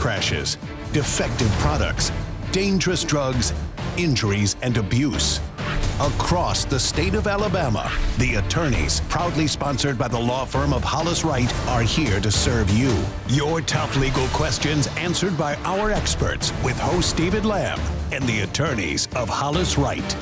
crashes, defective products, dangerous drugs, injuries, and abuse. Across the state of Alabama, the attorneys, proudly sponsored by the law firm of Hollis, Wright, are here to serve you. Your tough legal questions answered by our experts with host David Lamb and the attorneys of Hollis, Wright.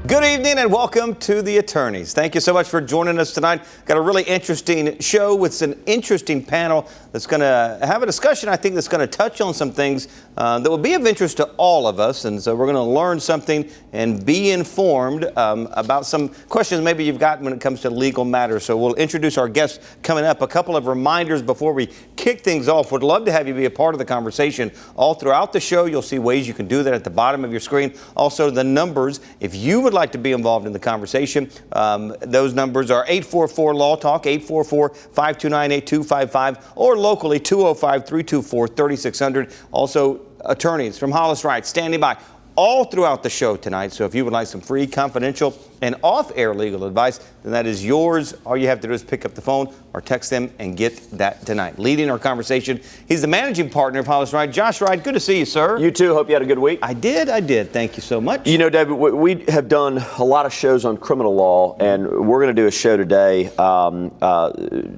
Good evening and welcome to the attorneys. Thank you so much for joining us tonight. Got a really interesting show with an interesting panel that's going to have a discussion, I think, that's going to touch on some things that will be of interest to all of us. And so we're going to learn something and be informed about some questions maybe you've got when it comes to legal matters. So we'll introduce our guests coming up. A couple of reminders before we kick things off. Would love to have you be a part of the conversation all throughout the show. You'll see ways you can do that at the bottom of your screen. Also, the numbers, if you would like to be involved in the conversation, those numbers are 844-LAW-TALK, 844-529-8255, or locally 205-324-3600. Also, attorneys from Hollis, Wright standing by all throughout the show tonight. So if you would like some free, confidential, and off-air legal advice, then that is yours. All you have to do is pick up the phone or text them and get that tonight. Leading our conversation, he's the managing partner of Hollis, Wright. Josh Wright, good to see you, sir. You too. Hope you had a good week. I did. Thank you so much. You know, David, we have done a lot of shows on criminal law, and we're going to do a show today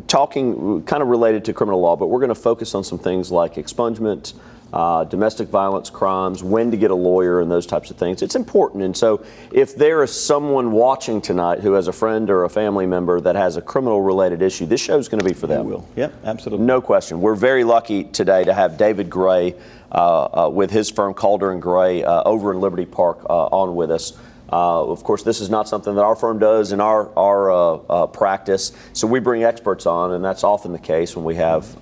talking kind of related to criminal law, but we're going to focus on some things like expungement, domestic violence crimes, when to get a lawyer, and those types of things. It's important. And so if there is someone watching tonight who has a friend or a family member that has a criminal-related issue, this show is going to be for them. Will. Yep, absolutely. No question. We're very lucky today to have David Gray with his firm Calder & Gray over in Liberty Park on with us. Of course, this is not something that our firm does in our practice, so we bring experts on, and that's often the case when we have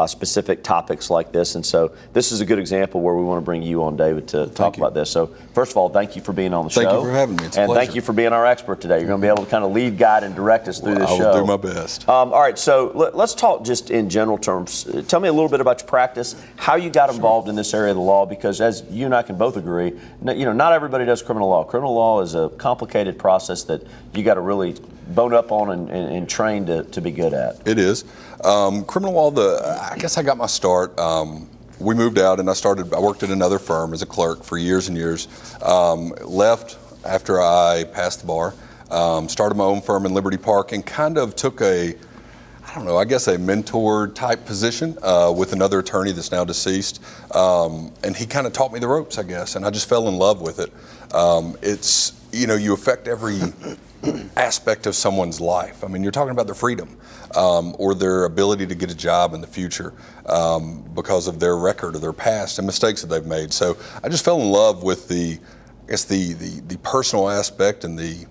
specific topics like this. And so this is a good example where we want to bring you on, David, to talk about this. So first of all, thank you for being on the show. Thank you for having me. It's a pleasure. And thank you for being our expert today. You're going to be able to kind of lead, guide, and direct us through this show. I will do my best. All right, so let's talk just in general terms. Tell me a little bit about your practice, how you got involved in this area of the law, because as you and I can both agree, not everybody does criminal law. Criminal law is a complicated process that you got to really bone up on and train to be good at. It is. Criminal law, I guess I got my start. We moved out and I worked at another firm as a clerk for years and years. Left after I passed the bar, started my own firm in Liberty Park and kind of took a mentor type position with another attorney that's now deceased. And he kind of taught me the ropes, I guess, and I just fell in love with it. You affect every aspect of someone's life. I mean, you're talking about their freedom or their ability to get a job in the future because of their record or their past and mistakes that they've made. So I just fell in love with the personal aspect and the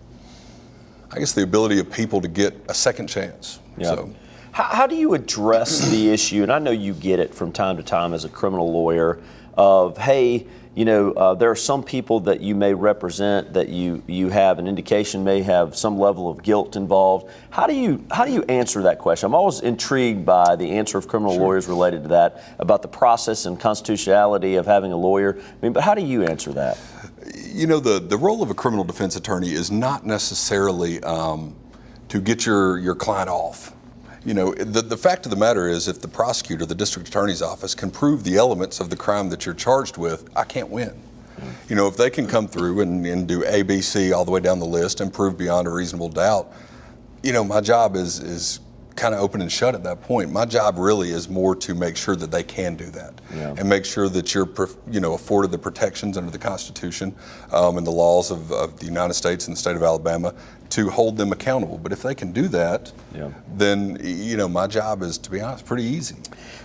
ability of people to get a second chance. Yeah. So. How do you address the issue, and I know you get it from time to time as a criminal lawyer, of, hey, there are some people that you may represent that you have an indication may have some level of guilt involved. How do you answer that question? I'm always intrigued by the answer of criminal lawyers related to that, about the process and constitutionality of having a lawyer. But how do you answer that? The role of a criminal defense attorney is not necessarily to get your client off. The fact of the matter is, if the prosecutor, the district attorney's office, can prove the elements of the crime that you're charged with, I can't win. If they can come through and do A, B, C all the way down the list and prove beyond a reasonable doubt, my job is kind of open and shut at that point. My job really is more to make sure that they can do that and make sure that you're afforded the protections under the Constitution and the laws of the United States and the state of Alabama to hold them accountable. But if they can do that, then my job is, to be honest, pretty easy.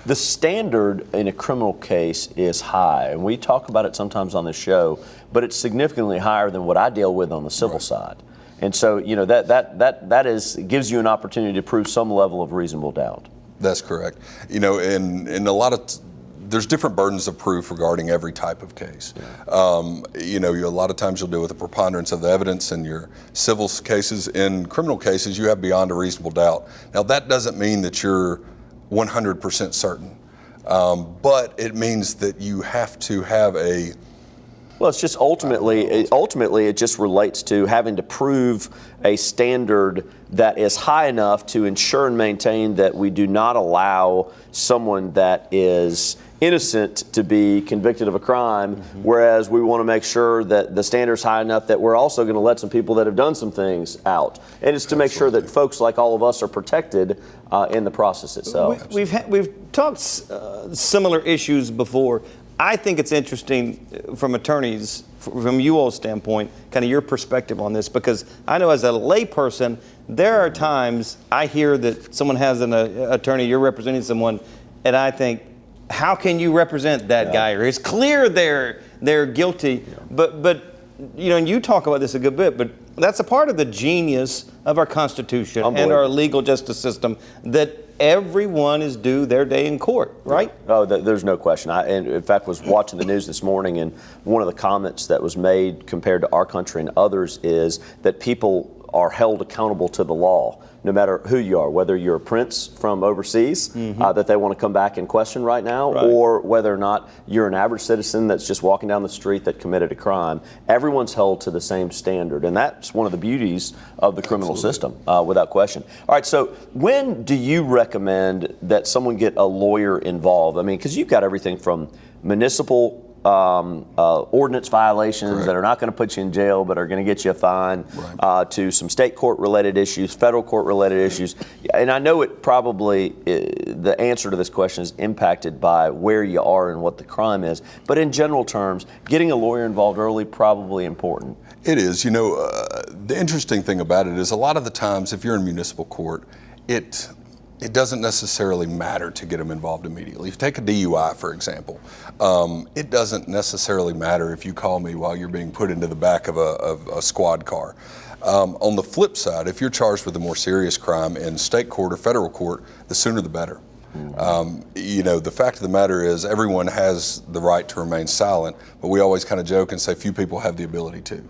The standard in a criminal case is high, and we talk about it sometimes on this show, but it's significantly higher than what I deal with on the civil side. And so, that gives you an opportunity to prove some level of reasonable doubt. That's correct. And a lot of there's different burdens of proof regarding every type of case. A lot of times you'll deal with a preponderance of the evidence in your civil cases. In criminal cases, you have beyond a reasonable doubt. Now, that doesn't mean that you're 100% certain, but it means that you have to have a Well, it's just ultimately it just relates to having to prove a standard that is high enough to ensure and maintain that we do not allow someone that is innocent to be convicted of a crime, whereas we want to make sure that the standard's high enough that we're also going to let some people that have done some things out. And it's to make sure that folks like all of us are protected in the process itself. We've talked similar issues before. I think it's interesting from attorneys, from you all's standpoint, kind of your perspective on this, because I know as a layperson, there are times I hear that someone has an attorney, you're representing someone, and I think, how can you represent that guy? Or it's clear they're guilty, but you know, and you talk about this a good bit, but that's a part of the genius of our Constitution and our legal justice system, that everyone is due their day in court, right? Oh, there's no question. And in fact, was watching the news this morning, and one of the comments that was made compared to our country and others is that people are held accountable to the law, no matter who you are, whether you're a prince from overseas that they want to come back and question right now, or whether or not you're an average citizen that's just walking down the street that committed a crime. Everyone's held to the same standard, and that's one of the beauties of the criminal system, without question. All right, so when do you recommend that someone get a lawyer involved? I mean, because you've got everything from municipal ordinance violations that are not going to put you in jail but are going to get you a fine, to some state court related issues, federal court related issues. And I know it probably, the answer to this question is impacted by where you are and what the crime is, but in general terms, getting a lawyer involved early, probably important. It is. You know, the interesting thing about it is a lot of the times if you're in municipal court, it doesn't necessarily matter to get them involved immediately. If you take a DUI, for example, it doesn't necessarily matter if you call me while you're being put into the back of a squad car. On the flip side, if you're charged with a more serious crime in state court or federal court, the sooner the better. You know, the fact of the matter is everyone has the right to remain silent, but we always kind of joke and say few people have the ability to.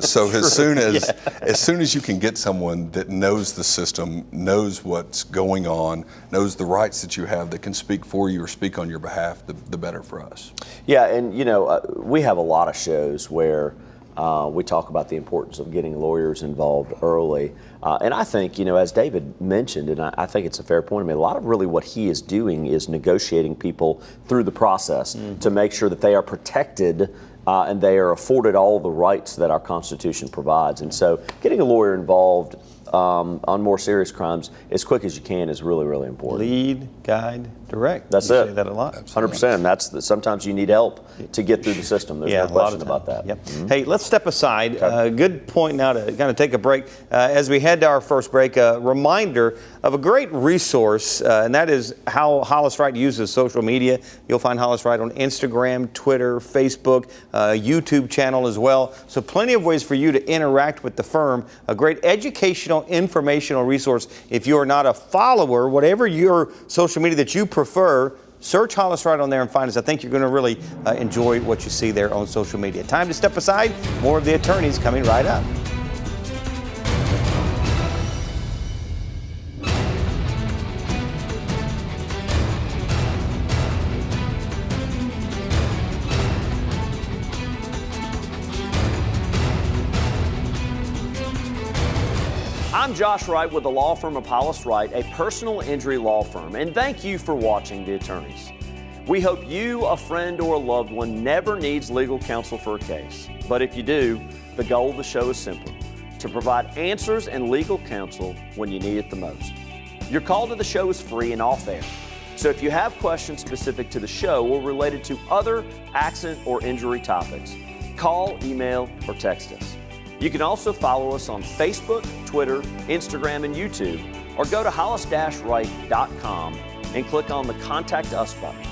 So as soon as you can get someone that knows the system, knows what's going on, knows the rights that you have, that can speak for you or speak on your behalf, the better for us. Yeah, and you know, we have a lot of shows where we talk about the importance of getting lawyers involved early. And I think, you know, as David mentioned, and I think it's a fair point, I mean, a lot of really what he is doing is negotiating people through the process to make sure that they are protected and they are afforded all the rights that our Constitution provides. And so getting a lawyer involved on more serious crimes as quick as you can is really, really important. Lead, guide, direct. That's you it. say that a lot. 100%. Sometimes you need help to get through the system. There's no question about that. Yep. Hey, let's step aside. Good point now to kind of take a break. As we head to our first break, a reminder of a great resource, and that is how Hollis Wright uses social media. You'll find Hollis Wright on Instagram, Twitter, Facebook, YouTube channel as well. So plenty of ways for you to interact with the firm. A great educational, informational resource. If you are not a follower, whatever your social media that you prefer, search Hollis Wright on there and find us. I think you're going to really enjoy what you see there on social media. Time to step aside. More of the attorneys coming right up. I'm Josh Wright with the law firm of Hollis Wright, a personal injury law firm, and thank you for watching The Attorneys. We hope you, a friend, or a loved one never needs legal counsel for a case. But if you do, the goal of the show is simple: to provide answers and legal counsel when you need it the most. Your call to the show is free and off air. So if you have questions specific to the show or related to other accident or injury topics, call, email, or text us. You can also follow us on Facebook, Twitter, Instagram, and YouTube, or go to hollis-wright.com and click on the Contact Us button.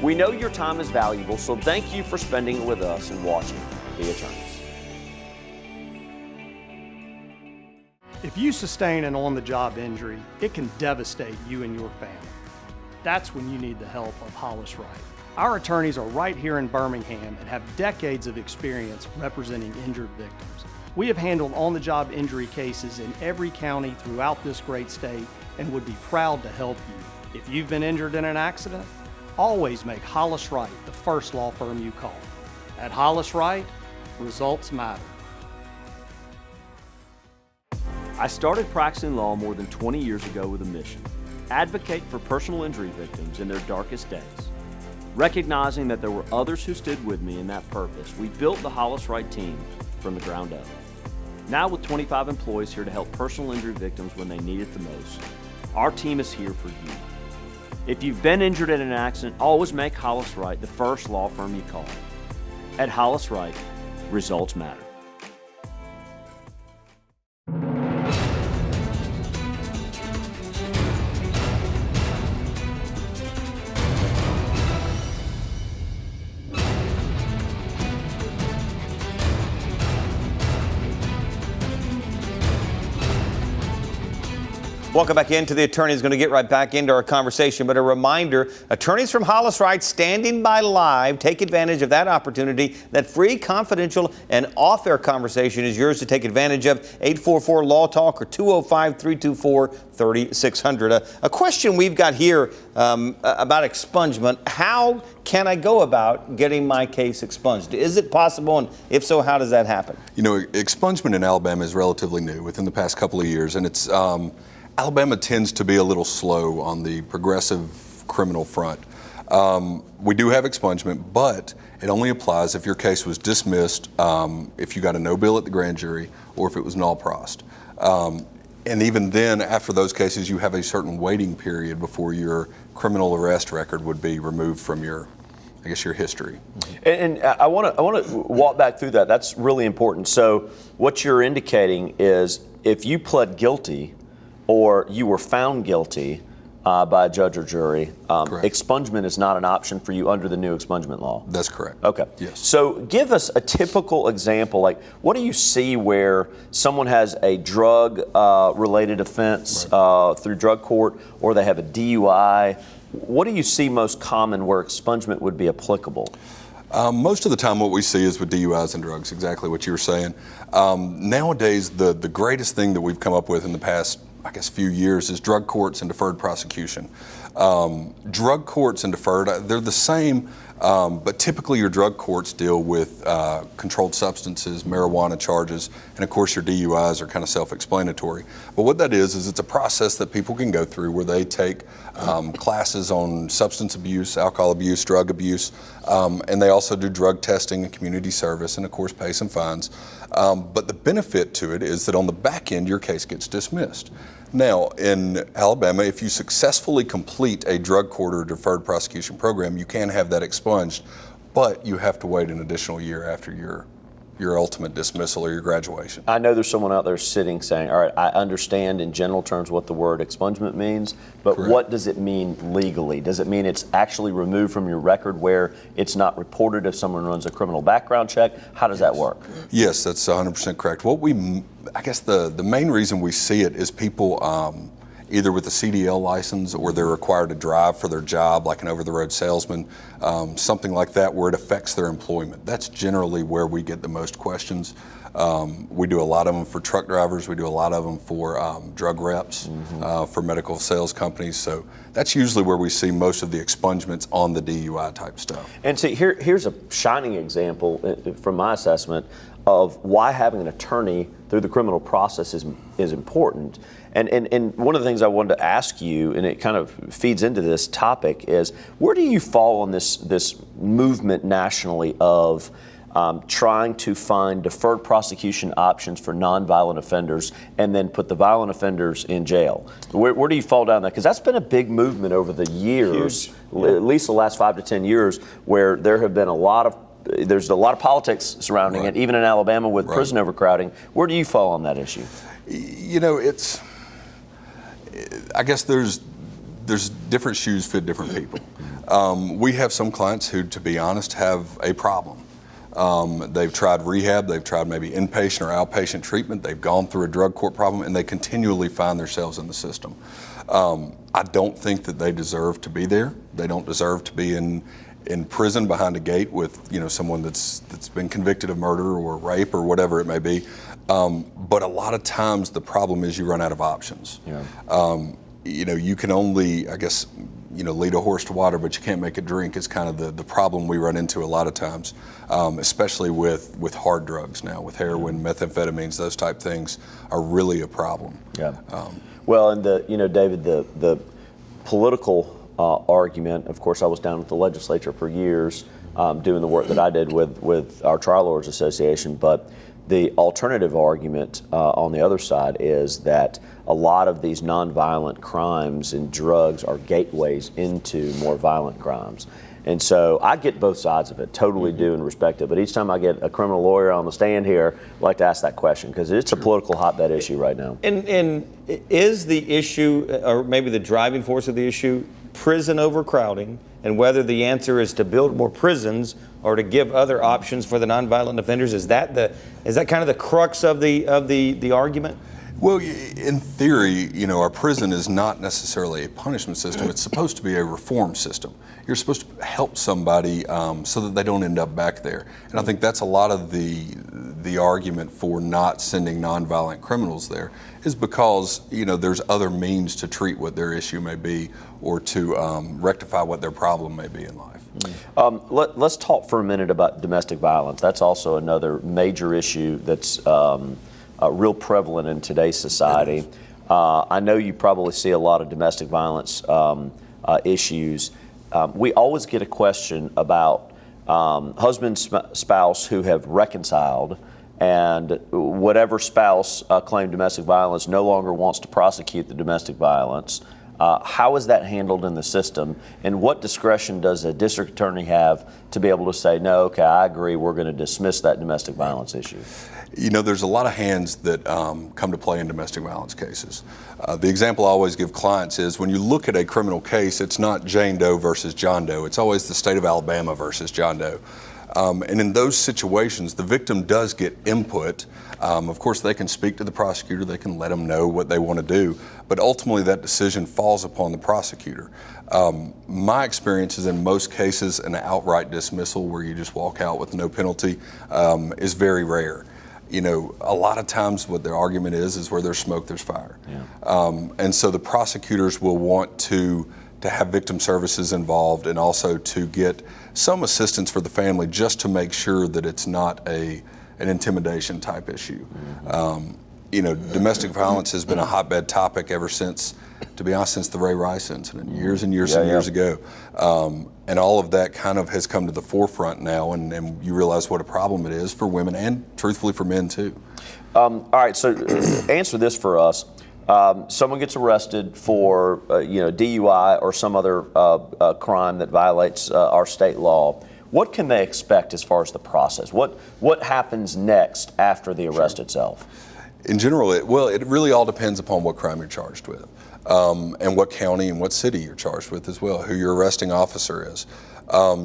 We know your time is valuable, so thank you for spending it with us and watching The Attorneys. If you sustain an on-the-job injury, it can devastate you and your family. That's when you need the help of Hollis Wright. Our attorneys are right here in Birmingham and have decades of experience representing injured victims. We have handled on-the-job injury cases in every county throughout this great state and would be proud to help you. If you've been injured in an accident, always make Hollis Wright the first law firm you call. At Hollis Wright, results matter. I started practicing law more than 20 years ago with a mission: advocate for personal injury victims in their darkest days. Recognizing that there were others who stood with me in that purpose, we built the Hollis Wright team from the ground up. Now with 25 employees here to help personal injury victims when they need it the most, our team is here for you. If you've been injured in an accident, always make Hollis Wright the first law firm you call. At Hollis Wright, results matter. Welcome back into the Attorney. Is going to get right back into our conversation, but a reminder, attorneys from Hollis Wright standing by live. Take advantage of that opportunity. That free, confidential, and off-air conversation is yours to take advantage of. 844-LAW-TALK or 205-324-3600. A question we've got here about expungement. How can I go about getting my case expunged? Is it possible, and if so, how does that happen? You know, expungement in Alabama is relatively new, within the past couple of years, and it's Alabama tends to be a little slow on the progressive criminal front. We do have expungement, but it only applies if your case was dismissed, if you got a no bill at the grand jury, or if it was null prost. And even then, after those cases, you have a certain waiting period before your criminal arrest record would be removed from your history. And I want to walk back through that. That's really important. So what you're indicating is if you pled guilty or you were found guilty by a judge or jury, expungement is not an option for you under the new expungement law. That's correct. Okay. Yes. So give us a typical example. Like, what do you see where someone has a drug related offense through drug court, or they have a DUI? What do you see most common where expungement would be applicable? Most of the time what we see is with DUIs and drugs, exactly what you were saying. Nowadays, the greatest thing that we've come up with in the past, few years is drug courts and deferred prosecution. Drug courts and deferred, they're the same, but typically your drug courts deal with controlled substances, marijuana charges, and of course your DUIs are kind of self-explanatory. But what that is it's a process that people can go through where they take classes on substance abuse, alcohol abuse, drug abuse, and they also do drug testing and community service, and of course pay some fines. But the benefit to it is that on the back end, your case gets dismissed. Now, in Alabama, if you successfully complete a drug court or deferred prosecution program, you can have that expunged, but you have to wait an additional year after your ultimate dismissal or your graduation. I know there's someone out there sitting saying, all right, I understand in general terms what the word expungement means, but what does it mean legally? Does it mean it's actually removed from your record where it's not reported if someone runs a criminal background check? How does that work? Yes, that's 100% correct. The main reason we see it is people either with a CDL license or they're required to drive for their job, like an over-the-road salesman, something like that where it affects their employment. That's generally where we get the most questions. We do a lot of them for truck drivers. We do a lot of them for drug reps, for medical sales companies. So that's usually where we see most of the expungements on the DUI type stuff. And see, here's a shining example from my assessment of why having an attorney through the criminal process is important. And one of the things I wanted to ask you, and it kind of feeds into this topic, is where do you fall on this movement nationally of trying to find deferred prosecution options for nonviolent offenders and then put the violent offenders in jail? Where do you fall down that? Because that's been a big movement over the years, at least the last 5 to 10 years, where there have been there's a lot of politics surrounding it, even in Alabama with prison overcrowding. Where do you fall on that issue? You know, I guess there's different shoes fit different people. We have some clients who, to be honest, have a problem. They've tried rehab, they've tried maybe inpatient or outpatient treatment, they've gone through a drug court problem, and they continually find themselves in the system. I don't think that they deserve to be there. They don't deserve to be in prison behind a gate with someone that's been convicted of murder or rape or whatever it may be. But a lot of times the problem is you run out of options. You can only, lead a horse to water, but you can't make it drink is kind of the problem we run into a lot of times, especially with hard drugs now, with heroin, methamphetamines, those type things are really a problem. Yeah. Well, and David, the political argument, of course, I was down at the legislature for years doing the work that I did with our Trial Lawyers Association, but the alternative argument on the other side is that a lot of these nonviolent crimes and drugs are gateways into more violent crimes. And so I get both sides of it, totally do and respect it. But each time I get a criminal lawyer on the stand here, I'd like to ask that question because it's a political hotbed issue right now. And is the issue, or maybe the driving force of the issue, prison overcrowding, and whether the answer is to build more prisons or to give other options for the nonviolent offenders? Is that kind of the crux of the argument? Well, in theory, our prison is not necessarily a punishment system. It's supposed to be a reform system. You're supposed to help somebody so that they don't end up back there. And I think that's a lot of the argument for not sending nonviolent criminals there is because, there's other means to treat what their issue may be or to rectify what their problem may be in life. Let's talk for a minute about domestic violence. That's also another major issue that's real prevalent in today's society. I know you probably see a lot of domestic violence issues. We always get a question about husband, spouse who have reconciled, and whatever spouse claimed domestic violence no longer wants to prosecute the domestic violence. How is that handled in the system, and what discretion does a district attorney have to be able to say, no, okay, I agree, we're going to dismiss that domestic violence issue? There's a lot of hands that come to play in domestic violence cases. The example I always give clients is when you look at a criminal case, it's not Jane Doe versus John Doe. It's always the state of Alabama versus John Doe. And in those situations, the victim does get input. Of course, they can speak to the prosecutor. They can let them know what they want to do. But ultimately, that decision falls upon the prosecutor. My experience is in most cases, an outright dismissal where you just walk out with no penalty is very rare. A lot of times what their argument is where there's smoke, there's fire. Yeah. And so the prosecutors will want to have victim services involved and also to get some assistance for the family just to make sure that it's not an intimidation type issue. Mm-hmm. Domestic violence has been a hotbed topic ever since, to be honest, since the Ray Rice incident, years and years ago. And all of that kind of has come to the forefront now, and you realize what a problem it is for women and, truthfully, for men too. All right, so answer this for us. Someone gets arrested for DUI or some other crime that violates our state law. What can they expect as far as the process? What happens next after the arrest itself? In general, it really all depends upon what crime you're charged with, and what county and what city you're charged with as well, who your arresting officer is.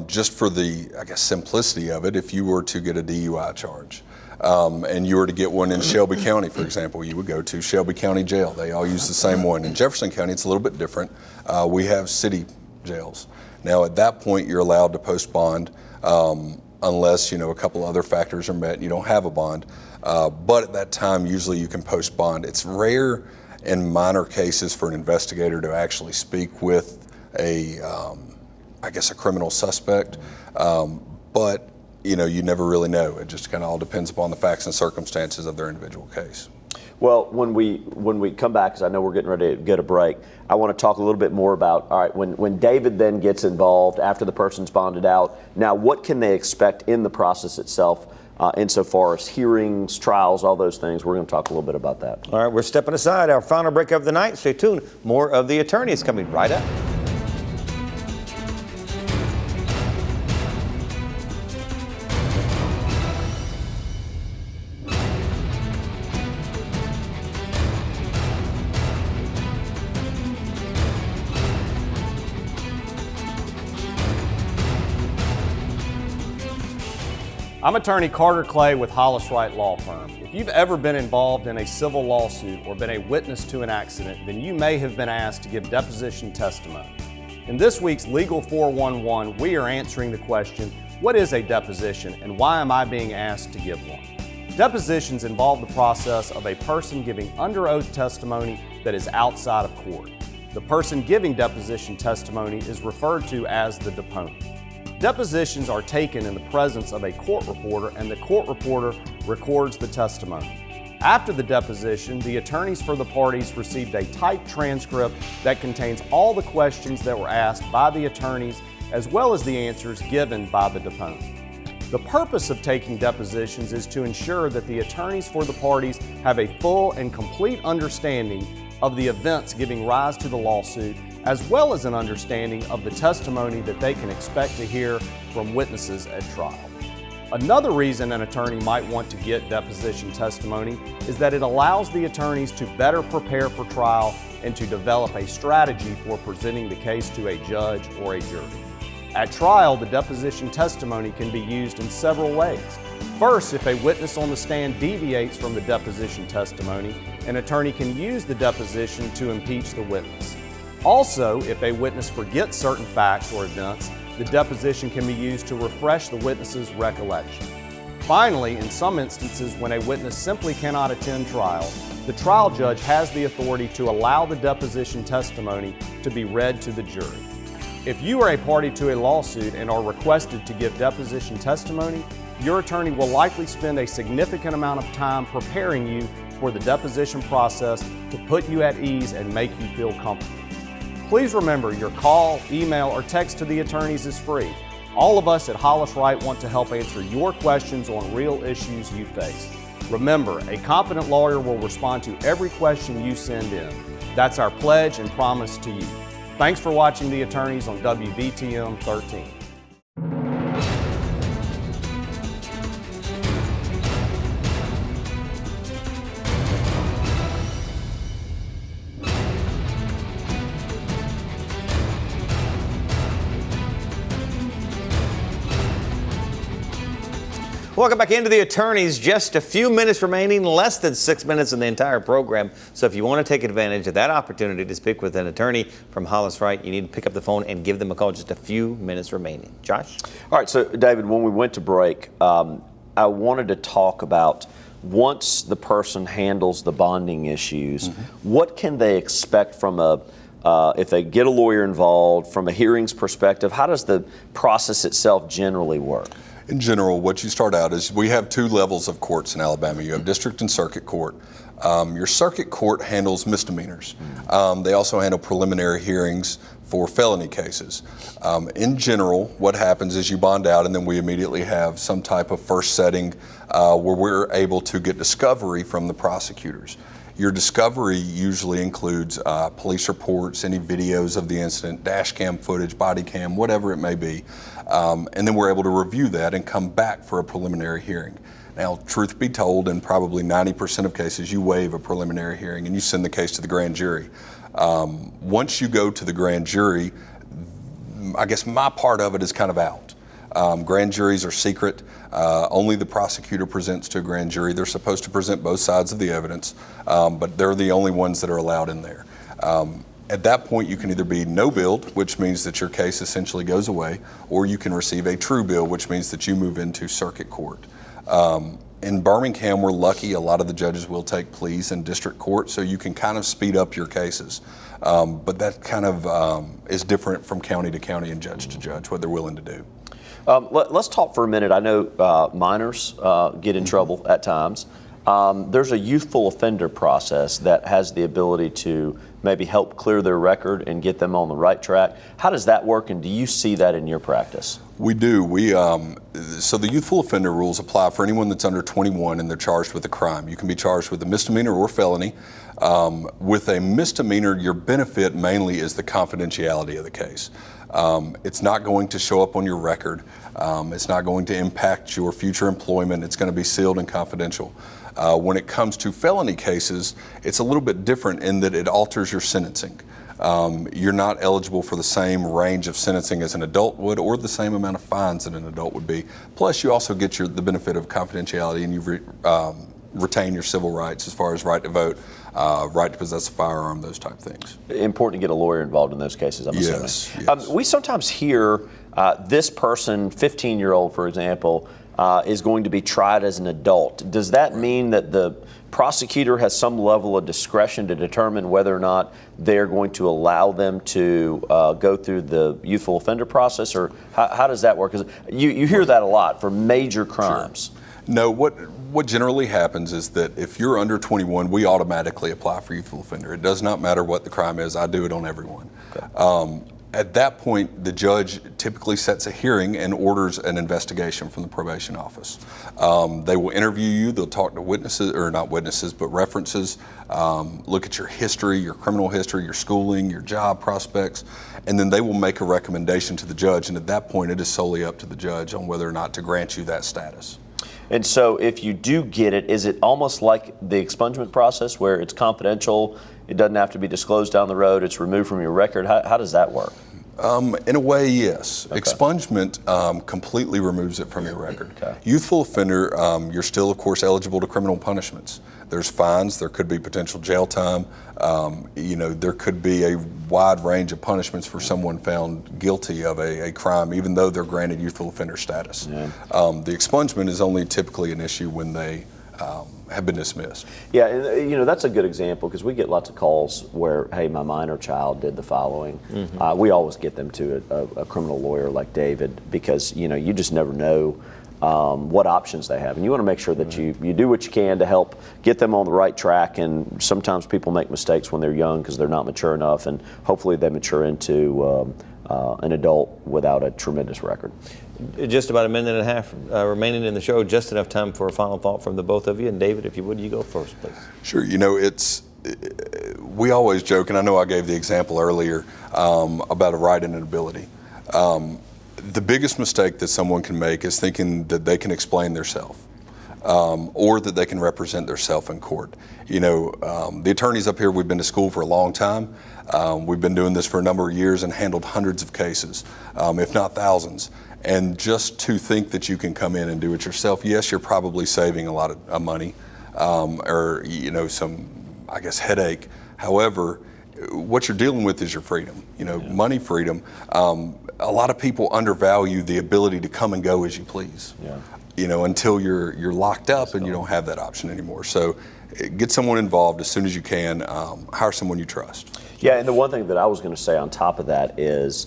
Just for the, simplicity of it, if you were to get a DUI charge, and you were to get one in Shelby County, for example, you would go to Shelby County Jail. They all use the same one. In Jefferson County, it's a little bit different. We have city jails. Now, at that point, you're allowed to post bond unless, a couple other factors are met and you don't have a bond. But at that time, usually you can post bond. It's rare in minor cases for an investigator to actually speak with a criminal suspect. But you never really know. It just kind of all depends upon the facts and circumstances of their individual case. Well, when we come back, because I know we're getting ready to get a break, I want to talk a little bit more about, all right, when David then gets involved after the person's bonded out, now what can they expect in the process itself insofar as hearings, trials, all those things? We're going to talk a little bit about that. All right, we're stepping aside. Our final break of the night. Stay tuned. More of The Attorney is coming right up. I'm attorney Carter Clay with Hollis, Wright Law Firm. If you've ever been involved in a civil lawsuit or been a witness to an accident, then you may have been asked to give deposition testimony. In this week's Legal 411, we are answering the question, what is a deposition and why am I being asked to give one? Depositions involve the process of a person giving under oath testimony that is outside of court. The person giving deposition testimony is referred to as the deponent. Depositions are taken in the presence of a court reporter, and the court reporter records the testimony. After the deposition, the attorneys for the parties received a typed transcript that contains all the questions that were asked by the attorneys as well as the answers given by the deponent. The purpose of taking depositions is to ensure that the attorneys for the parties have a full and complete understanding of the events giving rise to the lawsuit, as well as an understanding of the testimony that they can expect to hear from witnesses at trial. Another reason an attorney might want to get deposition testimony is that it allows the attorneys to better prepare for trial and to develop a strategy for presenting the case to a judge or a jury. At trial, the deposition testimony can be used in several ways. First, if a witness on the stand deviates from the deposition testimony, an attorney can use the deposition to impeach the witness. Also, if a witness forgets certain facts or events, the deposition can be used to refresh the witness's recollection. Finally, in some instances when a witness simply cannot attend trial, the trial judge has the authority to allow the deposition testimony to be read to the jury. If you are a party to a lawsuit and are requested to give deposition testimony, your attorney will likely spend a significant amount of time preparing you for the deposition process to put you at ease and make you feel comfortable. Please remember, your call, email, or text to the attorneys is free. All of us at Hollis Wright want to help answer your questions on real issues you face. Remember, a competent lawyer will respond to every question you send in. That's our pledge and promise to you. Thanks for watching The Attorneys on WBTM 13. Welcome back into The Attorneys. Just a few minutes remaining, less than 6 minutes in the entire program. So if you want to take advantage of that opportunity to speak with an attorney from Hollis Wright, you need to pick up the phone and give them a call. Just a few minutes remaining. Josh? All right, so David, when we went to break, I wanted to talk about once the person handles the bonding issues, what can they expect from if they get a lawyer involved, from a hearings perspective? How does the process itself generally work? In general, what you start out is we have two levels of courts in Alabama. You have district and circuit court. Your circuit court handles misdemeanors. They also handle preliminary hearings for felony cases. In general, what happens is you bond out, and then we immediately have some type of first setting where we're able to get discovery from the prosecutors. Your discovery usually includes police reports, any videos of the incident, dash cam footage, body cam, whatever it may be. And then we're able to review that and come back for a preliminary hearing. Now, truth be told, in probably 90% of cases, you waive a preliminary hearing and you send the case to the grand jury. Once you go to the grand jury, I guess my part of it is kind of out. Grand juries are secret. Only the prosecutor presents to a grand jury. They're supposed to present both sides of the evidence, but they're the only ones that are allowed in there. At that point, you can either be no billed, which means that your case essentially goes away, or you can receive a true bill, which means that you move into circuit court. In Birmingham, we're lucky. A lot of the judges will take pleas in district court, so you can kind of speed up your cases. But that kind of is different from county to county and judge to judge, what they're willing to do. Let's talk for a minute. I know minors get in trouble at times. There's a youthful offender process that has the ability to maybe help clear their record and get them on the right track. How does that work, and do you see that in your practice? We do. So the youthful offender rules apply for anyone that's under 21 and they're charged with a crime. You can be charged with a misdemeanor or felony. With a misdemeanor, your benefit mainly is the confidentiality of the case. It's not going to show up on your record. It's not going to impact your future employment. It's going to be sealed and confidential. When it comes to felony cases, it's a little bit different in that it alters your sentencing. You're not eligible for the same range of sentencing as an adult would, or the same amount of fines that an adult would be. Plus, you also get the benefit of confidentiality, and you retain your civil rights as far as right to vote, right to possess a firearm, those type of things. Important to get a lawyer involved in those cases, I'm assuming. Yes. We sometimes hear this person, 15-year-old, for example, is going to be tried as an adult. Does that mean that the prosecutor has some level of discretion to determine whether or not they're going to allow them to go through the youthful offender process, or how does that work? Because you hear that a lot for major crimes. Sure. No, what generally happens is that if you're under 21, we automatically apply for youthful offender. It does not matter what the crime is. I do it on everyone. Okay. At that point, the judge typically sets a hearing and orders an investigation from the probation office. They will interview you. They'll talk to witnesses, or not witnesses, but references, look at your history, your criminal history, your schooling, your job prospects, and then they will make a recommendation to the judge. And at that point, it is solely up to the judge on whether or not to grant you that status. And so if you do get it, is it almost like the expungement process where it's confidential, it doesn't have to be disclosed down the road, it's removed from your record? How does that work? In a way, yes. Okay. Expungement completely removes it from your record. Okay. Youthful offender, you're still, of course, eligible to criminal punishments. There's fines, there could be potential jail time, there could be a wide range of punishments for someone found guilty of a crime, even though they're granted youthful offender status. Yeah. The expungement is only typically an issue when they have been dismissed. Yeah, and that's a good example, because we get lots of calls where, hey, my minor child did the following. Mm-hmm. We always get them to a criminal lawyer like David, because you just never know what options they have, and you want to make sure that you do what you can to help get them on the right track. And sometimes people make mistakes when they're young because they're not mature enough, and hopefully they mature into an adult without a tremendous record. Just about a minute and a half remaining in the show. Just enough time for a final thought from the both of you. And David, if you would, you go first, please. Sure. We always joke, and I know I gave the example earlier about a right and an ability. The biggest mistake that someone can make is thinking that they can explain theirself, or that they can represent theirself in court. The attorneys up here, we've been to school for a long time. We've been doing this for a number of years and handled hundreds of cases, if not thousands. And just to think that you can come in and do it yourself, yes, you're probably saving a lot of money, or some, I guess, headache. However, what you're dealing with is your freedom, money freedom. A lot of people undervalue the ability to come and go as you please, until you're locked up and you don't have that option anymore. So get someone involved as soon as you can. Hire someone you trust. Yeah, and the one thing that I was going to say on top of that is,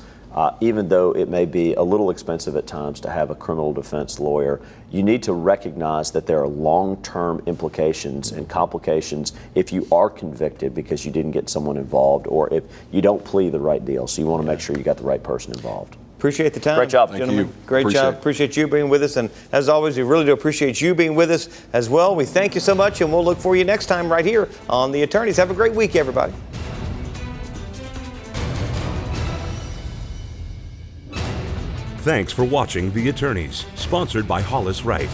even though it may be a little expensive at times to have a criminal defense lawyer, you need to recognize that there are long-term implications and complications if you are convicted because you didn't get someone involved, or if you don't plea the right deal. So you want to make sure you got the right person involved. Appreciate the time. Great job, gentlemen. Great job. Appreciate you being with us. And as always, we really do appreciate you being with us as well. We thank you so much, and we'll look for you next time right here on The Attorneys. Have a great week, everybody. Thanks for watching The Attorneys, sponsored by Hollis Wright.